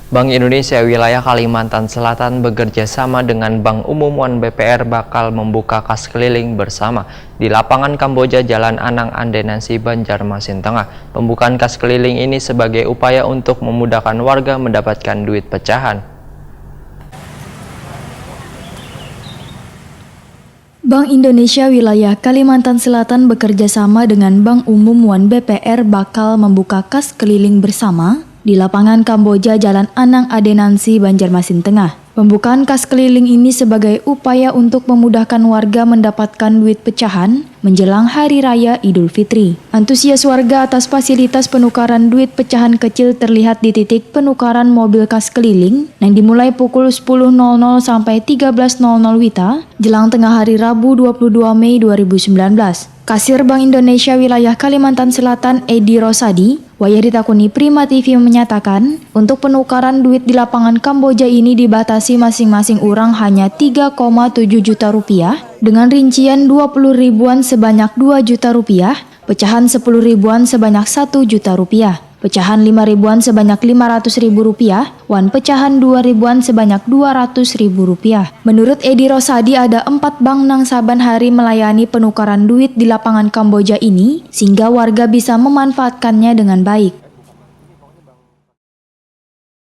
Bank Indonesia Wilayah Kalimantan Selatan bekerja sama dengan Bank Umum One BPR bakal membuka kas keliling bersama di lapangan Kamboja Jalan Anang Andenasi, Banjarmasin Tengah. Pembukaan kas keliling ini sebagai upaya untuk memudahkan warga mendapatkan duit pecahan. Bank Indonesia Wilayah Kalimantan Selatan bekerja sama dengan Bank Umum One BPR bakal membuka kas keliling bersama di lapangan Kamboja Jalan Anang Andenasi, Banjarmasin Tengah. Pembukaan kas keliling ini sebagai upaya untuk memudahkan warga mendapatkan duit pecahan menjelang Hari Raya Idul Fitri. Antusias warga atas fasilitas penukaran duit pecahan kecil terlihat di titik penukaran mobil kas keliling yang dimulai pukul 10.00 sampai 13.00 WITA jelang tengah hari Rabu 22 Mei 2019. Kasir Bank Indonesia Wilayah Kalimantan Selatan Edi Rosadi, wayah ditakuni Prima TV menyatakan, untuk penukaran duit di lapangan Kamboja ini dibatasi masing-masing orang hanya 3,7 juta rupiah, dengan rincian 20 ribuan sebanyak 2 juta rupiah, pecahan 10 ribuan sebanyak 1 juta rupiah, pecahan 5 ribuan sebanyak 500 ribu rupiah, wan pecahan 2 ribuan sebanyak 200 ribu rupiah. Menurut Edi Rosadi, ada 4 bank nang saban hari melayani penukaran duit di lapangan Kamboja ini, sehingga warga bisa memanfaatkannya dengan baik.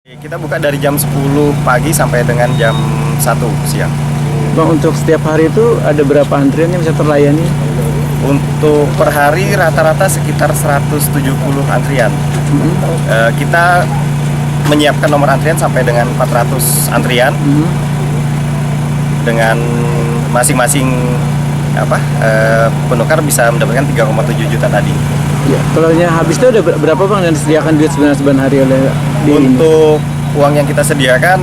Kita buka dari jam 10 pagi sampai dengan jam 1 siang. Bang, untuk setiap hari itu ada berapa antrian yang bisa terlayani? Untuk per hari rata-rata sekitar 170 antrian. Kita menyiapkan nomor antrian sampai dengan 400 antrian. Dengan masing-masing penukar bisa mendapatkan 3,7 juta tadi. Ya, kalau habis itu ada berapa bang yang disediakan duit sebenarnya hari oleh untuk uang yang kita sediakan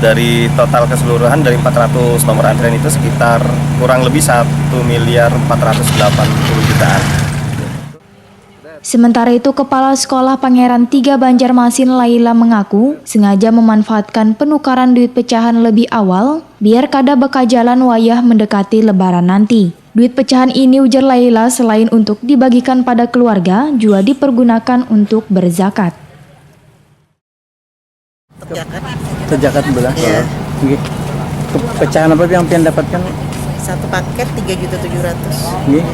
dari total keseluruhan dari 400 nomor antrian itu sekitar kurang lebih 1.480 jutaan. Sementara itu, Kepala Sekolah Pangeran 3 Banjarmasin Laila mengaku sengaja memanfaatkan penukaran duit pecahan lebih awal biar kada bekajalan wayah mendekati lebaran nanti. Duit pecahan ini, ujar Laila, selain untuk dibagikan pada keluarga, juga dipergunakan untuk berzakat. Terjakat belah. Iya. Pecahan apa yang pian dapatkan? Satu paket 3.700.000. Ya.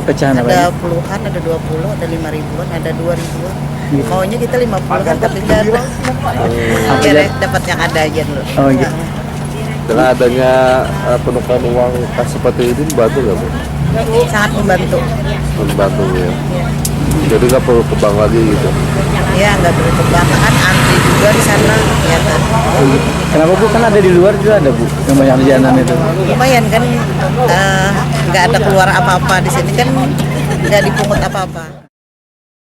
Pecahan apa? Ada puluhan, ada 20, ada 5 ribuan, ada 2 ribuan. Maunya kita 50-an tapi enggak ada. Kira dapat yang ada aja dulu. Oh iya. Dengan adanya penukaran uang kas seperti ini membantu nggak Bu? Sangat membantu. Membantu ya. Jadi nggak perlu ke bank lagi gitu? Iya, nggak perlu ke bank, kan antri juga di sana. Ya kan. Kenapa Bu? Kan ada di luar juga ada Bu yang banyak jajanan itu. Lumayan kan, nggak ada keluar apa-apa di sini kan, nggak dipungut apa-apa.